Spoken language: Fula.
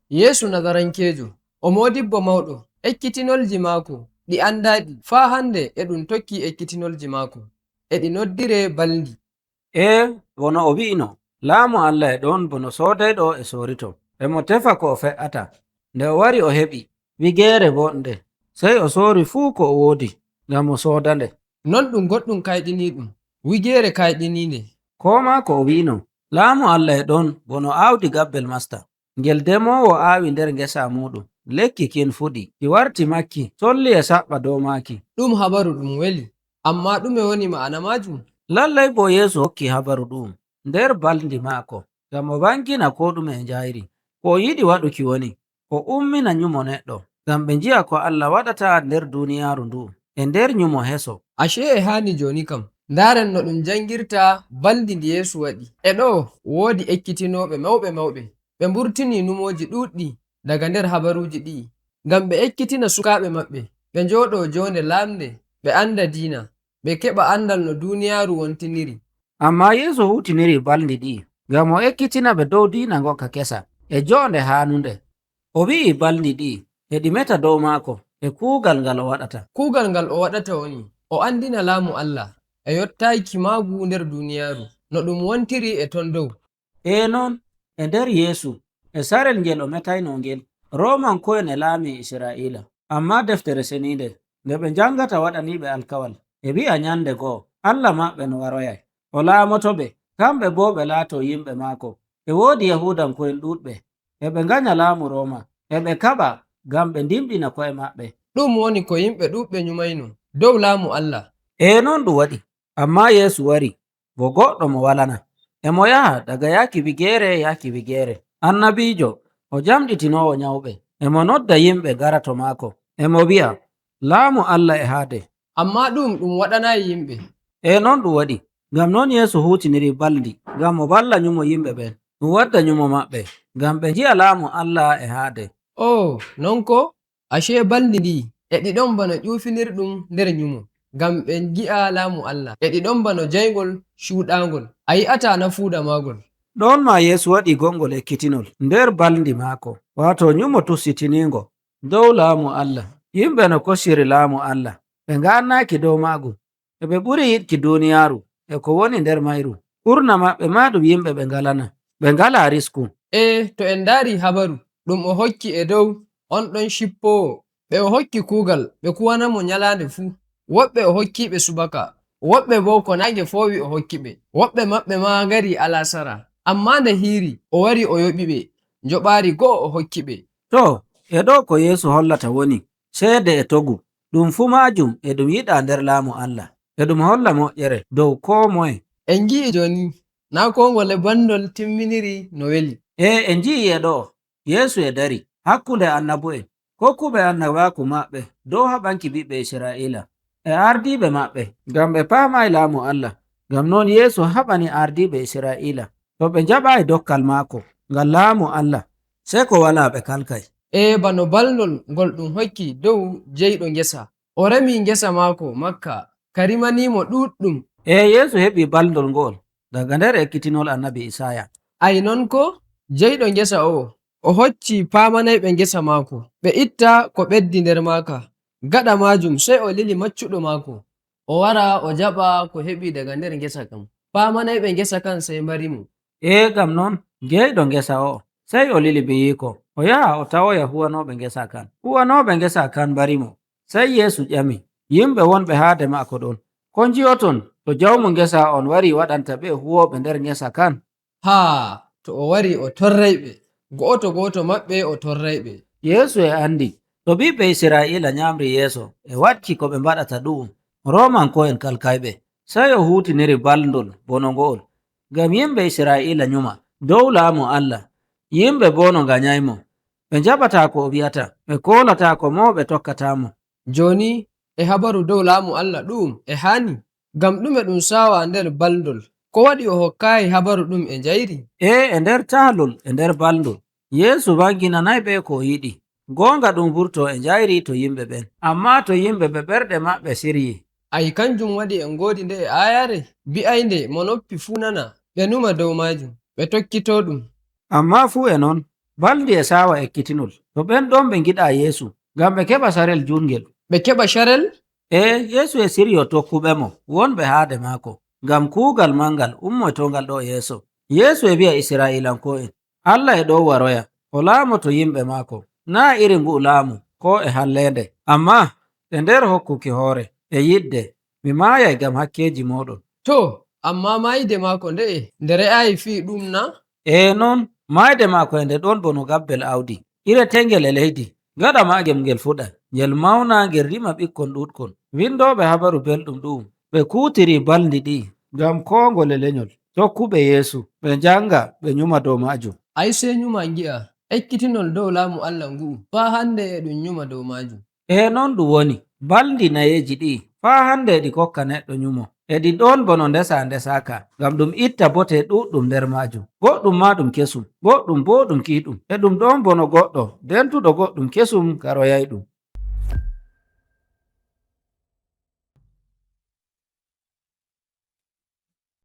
Yesu Nazarankejo, o modibbo mawɗo, ekkitinolji maako ɗi andaɗi faa hande e ɗum tokki ekkitinolji maako e ɗi noddire balndi. Bono o wi'ino laamu Allah e ɗon bono soodayɗo e sorito, emo tefa ko o fe'ata. Nde o wari o heɓi wigeere bonde, sey o soori fuu ko o woodi ngam o sooda nde. Non ɗum goɗɗum kayɗiniɗum, wigeere kayɗininde. Ko ma ko o wi'ino laamu Allah e ɗon bono aawdi gabbel masta, ngel demowo aawi nder ngesa muɗum. Lekki kin fuɗi, ki warti makki, solli e saɓɓa dow maaki. Ɗum habaru ɗum weli, amma ɗume woni ma'ana majum? Lallay bo Yesu hokki habaru ɗum nder balndi maako, ngam o bangina ko ɗume e njayri. Ko o yiɗi waɗuki woni o ummina nyumo neɗɗo, ngam ɓe nji'a ko Allah waɗata nder duniyaaru ndu e nder nyumo heso. Ashe e hani joni kam ndaren no ɗum jangirta balndi ndi Yesu waɗi. E ɗo woodi ekkitinoɓe mawɓe ɓe mburtini numoji ɗuɗɗi daga nder habaruji ɗi, ngam ɓe ekkitina sukaɓe maɓɓe ɓe njoɗo jonde lamde, ɓe anda diina, ɓe keɓa andal no duniyaaru wontiniri. Amma Yesu hutiniri balndi ɗi ngam o ekkitina ɓe dow diina ngokka kesa e jonde haanunde. O wi'i balndi ɗi e ɗi meta dow maako e kuugal ngal o waɗata. Kuugal ngal o waɗata woni o andina laamu Allah e yottaki maagu nder duniyaaru no ɗum wontiri e ton dow. Non e nder Yesu e sarel ngel o metayno ngel Romanko'en e laami Isra'ila. Amma deftere seninde nde ɓe jangata waɗaniɓe alkawal e wi'a nyande goo Allah maɓɓe no waroyay, o laamoto ɓe, kamɓe bo ɓe laato yimɓe maako. E woodi Yahudanko'en ɗuɗɓe e ɓe nganya laamu Roma e ɓe kaɓa ngam ɓe ndimɗina ko'e maɓɓe. Ɗum woni ko yimɓe ɗuɗɓe nyumayno dow laamu Allah. Non ɗum waɗi, amma Yesu wari bo goɗɗo mo walana, emo yaha daga yaki wigeere. Annabijo, o jamɗitinowo nyawɓe, emo nodda yimɓe gara to maako, emo wi'a laamu Allah e haade. Amma ɗum waɗanayi yimɓe. Non ɗum waɗi, ngam non Yesu hutiniri balndi ngam o balla nyumo yimɓe ɓen, ɗum wadda nyumo maɓɓe ngam ɓe nji'a laamu Allah e haade. Non ko ashe balndi ndi e ɗi ɗon bano ƴufinirɗum nder nyumo ngam ɓe ngi'a laamu Allah, e ɗi ɗon bano jaygol shuɗangol, a yi'ata nafuuda magol. Ɗon ma Yesu waɗi gongol ekkitinol nder balndi maako, wato nyumo tussitiningo dow laamu Allah. Yimɓe no kossiri laamu Allah ɓe ngannaki dow maagum, e ɓe ɓuri yiɗki duniyaaru e ko woni nder mayru. Ɓurna maɓɓe ma ɗum yimɓe ɓe ngalana, ɓe ngala risku. To en ndaari habaru ɗum o hokki e dow on ɗon shippowo, ɓe o hokki kuugal ɓe kuwanamo nyalande fuu. Woɓɓe o hokkiɓe subaka, woɓɓe bo ko nange fowi o hokkiɓe, woɓɓe maɓɓe ma ngari alasara. Amma nde hiiri o wari o yoɓiɓe njoɓaari go'o o hokkiɓe. E ɗo ko Yesu hollata woni seede e togu, ɗum fu majum e ɗum yiɗa nder laamu Allah, e ɗum holla moƴƴere dow ko moye. En ngi'i joni na ko ngole bandol timminiri no weli. En ngi'i e ɗo Yesu e dari hakkunde annabu'en kokkuɓe annabaku maɓɓe dow haɓanki ɓiɓɓe Isra'ila e ardiɓe maɓɓe, ngam ɓe paamai laamu Allah. Ngam non Yesu haɓani ardiɓe Isra'ila to ɓe njaɓai dokkal maako ngam laamu Allah, sei ko wala ɓe kalkay. Bano balɗol ngol ɗum hokki dow jeyɗo ngesa, o remi ngesa maako Makka, ka rimanimo ɗuɗɗum. Yesu heɓi balɗol ngol daga nder ekkitinol annabi Isaya. Non ko jeyɗo ngesa o hocci pamanayɓe ngesa maako, ɓe itta ko ɓeddi nder maaka. Gaɗa majum sei o lili maccuɗo maako, o wara o jaɓa ko heɓi daga nder ngesa kam. Pamanayɓe ngesa kan sei mbarimo. Gam non jeyɗo ngesa sei o lili biyiko o yaha o tawoya huwanoɓe ngesa kan. Huwanoɓe ngesa kan mbarimo, sei Yesu ƴami yimɓe wonɓe haade maako ɗon, ko nji'oton to jawmu ngesa on wari waɗanta ɓe huwoɓe nder ngesa kan? To o wari o torrayɓe, go'oto maɓɓe o torrayɓe. Yesu e andi to ɓiɓɓe Isra'ila nyamri yeso e watki ko ɓe mbaɗata ɗum, Romanko'en kalkayɓe, sai o hutiniri balndol bono ngo'ol ngam yimɓe Isra'ila nyuma dow laamu Allah. Yimɓe bo no nganyaymo, ɓe njaɓata ko o wi'ata, ɓe kolata ko mo ɓe tokkatamo. Joni e habaru dow laamu Allah ɗum e hani, ngam ɗume ɗum sawa nder balndol? Ko waɗi o hokkayi habaru ɗum e njayri? E nder taalol e nder balndol Yesu banginanay ɓe ko yiɗi. Gonga ɗum vurto e njayri to yimɓe ɓen, amma to yimɓe ɓe ɓerɗe maɓɓe siryi. Kanjum waɗi en godi nde e ayare bi'ainde mo noppi fu nana, ɓe numa dow majum, ɓe tokkito ɗum. Amma fu e non baldi e sawa ekkitinol. To ɓen ɗon ɓe giɗa Yeesu ngam ɓe keɓa sarel jungel. ɓe keɓa sharel? Yeesu e siriyo tokkuɓe mo wonɓe haade maako ngam kuugal mangal ummotongal ɗo yeeso. Yeesu e wi'a Isra'ilanko'en Allah e ɗo waroya o laamoto yimɓe maako, na iri ngu laamu ko e hallende, amma e nder hokkuki hoore e yidde. Mi maayay ngam hakkeji moɗon. To, amma mayde maako nde re'ayi fii ɗum na? Non, mayde maako e nde ɗon bono gabbel awdi, ire tengel e leydi. Gaɗa maagel ngel fuɗa, ngel mawna ngel rima ɓikkon ɗuɗkon. Windoɓe habaru belɗum ɗum ɓe kuutiri balɗi ɗi ngam kongol e lenyol. Tokkuɓe Yeesu ɓe janga ɓe nyuma dow majum. Ai sey nyuma ngi'a ekkitinol dow laamu Allah ngu'u faa hande e ɗum nyuma dow majum. Non ɗum woni balɗi nayeji ɗi faa hande ɗi kokka neɗɗo nyumo. Ɗi ɗon bono ndesaka ngam ɗum itta bote ɗuɗɗum nder majum. Goɗɗum ma ɗum kesum, goɗɗum bo ɗum kiɗum. Ɗum ɗon bono goɗɗo dentuɗo goɗɗum kesum garoyay ɗum.